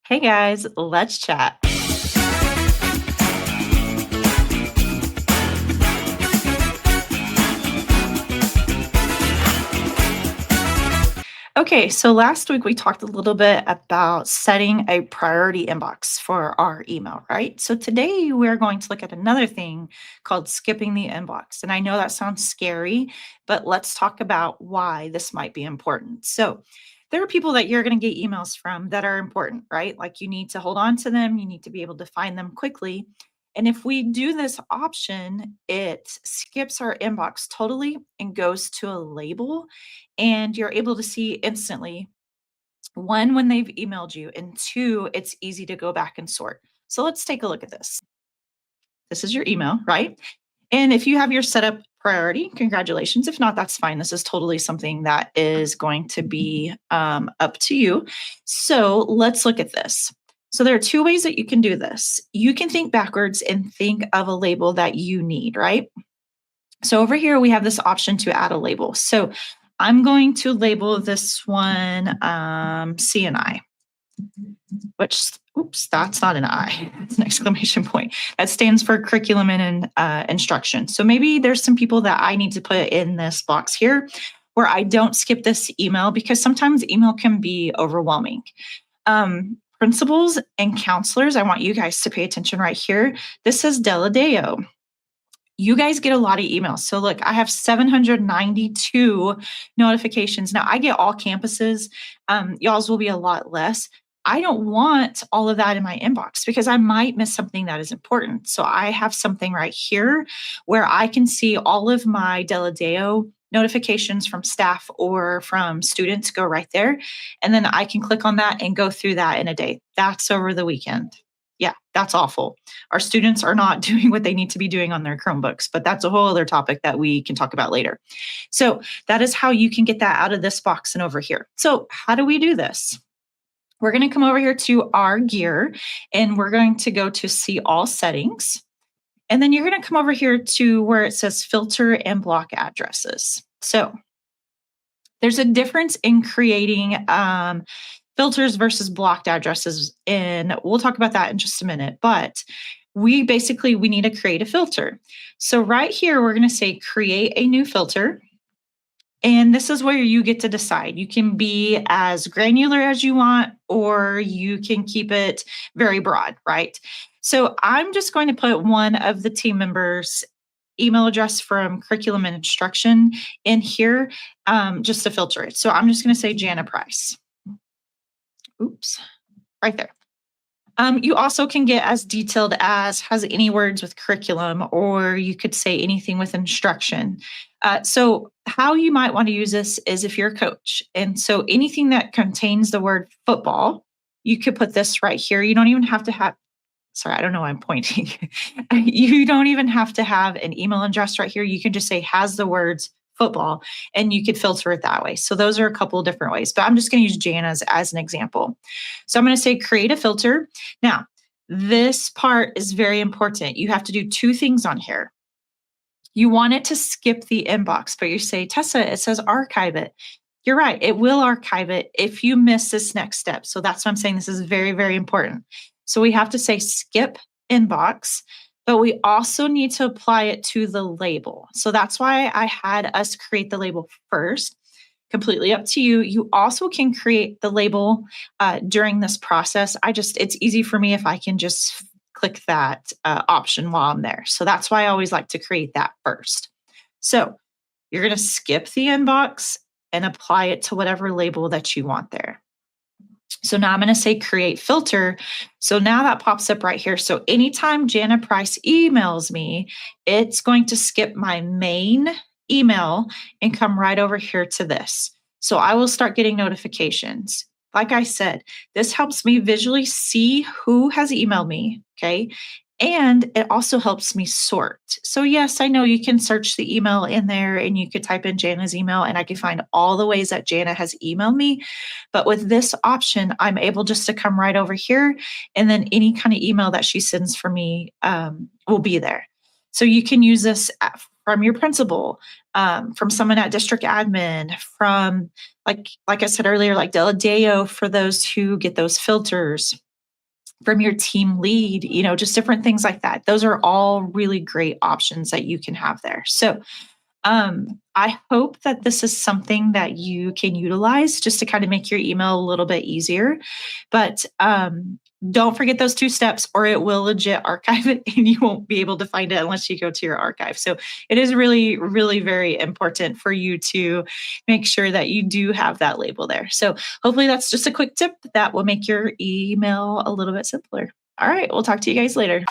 Hey guys, let's chat. Okay, so last week we talked a little bit about setting a priority inbox for our email, right? So today we're going to look at another thing called skipping the inbox. And I know that sounds scary, but let's talk about why this might be important. So there are people that you're going to get emails from that are important, right? Like you need to hold on to them, you need to be able to find them quickly. And if we do this option, it skips our inbox totally and goes to a label, and you're able to see instantly, one, when they've emailed you, and two, it's easy to go back and sort. So let's take a look at this. This is your email, right? And if you have your setup priority, congratulations. If not, that's fine. This is totally something that is going to be up to you. So let's look at this. So there are two ways that you can do this. You can think backwards and think of a label that you need, right? So over here, we have this option to add a label. So I'm going to label this one CNI, which, oops, that's not an I, it's an exclamation point. That stands for curriculum and instruction. So maybe there's some people that I need to put in this box here where I don't skip this email because sometimes email can be overwhelming. Principals and counselors, I want you guys to pay attention right here. This says Deladeo. You guys get a lot of emails. So look, I have 792 notifications. Now I get all campuses. Y'all's will be a lot less. I don't want all of that in my inbox because I might miss something that is important. So I have something right here where I can see all of my Deladeo notifications from staff or from students go right there. And then I can click on that and go through that in a day. That's over the weekend. Yeah, that's awful. Our students are not doing what they need to be doing on their Chromebooks, but that's a whole other topic that we can talk about later. So that is how you can get that out of this box and over here. So how do we do this? We're going to come over here to our gear and we're going to go to see all settings. And then you're going to come over here to where it says filter and block addresses. So there's a difference in creating filters versus blocked addresses. And we'll talk about that in just a minute. But we need to create a filter. So right here, we're going to say create a new filter. And this is where you get to decide. You can be as granular as you want, or you can keep it very broad, right? So I'm just going to put one of the team members' email address from curriculum and instruction in here just to filter it. So I'm just going to say Jana Price. Oops, right there. You also can get as detailed as has any words with curriculum, or you could say anything with instruction. So how you might want to use this is if you're a coach. And so anything that contains the word football, you could put this right here. You don't even have to have, sorry, I don't know why I'm pointing. You don't even have to have an email address right here. You can just say has the words football and you could filter it that way. So those are a couple of different ways, but I'm just going to use Jana's as an example. So I'm going to say create a filter. Now, this part is very important. You have to do two things on here. You want it to skip the inbox, but you say, Tessa, it says archive it. You're right. It will archive it if you miss this next step. So that's why I'm saying this is very, very important. So we have to say skip inbox, but we also need to apply it to the label. So that's why I had us create the label first. Completely up to you. You also can create the label during this process. It's easy for me if I can just click that option while I'm there. So that's why I always like to create that first. So you're going to skip the inbox and apply it to whatever label that you want there. So now I'm going to say create filter. So now that pops up right here. So anytime Jana Price emails me, it's going to skip my main email and come right over here to this. So I will start getting notifications. Like I said, this helps me visually see who has emailed me. Okay. And it also helps me sort. So yes, I know you can search the email in there and you could type in Jana's email and I can find all the ways that Jana has emailed me. But with this option, I'm able just to come right over here and then any kind of email that she sends for me will be there. So you can use this from your principal, from someone at district admin, from like I said earlier, like Deladeo for those who get those filters. from your team lead, just different things like that. Those are all really great options that you can have there. So I hope that this is something that you can utilize just to kind of make your email a little bit easier. But don't forget those two steps, or it will legit archive it and you won't be able to find it unless you go to your archive. So it is really, really very important for you to make sure that you do have that label there. So hopefully that's just a quick tip that will make your email a little bit simpler. All right, we'll talk to you guys later.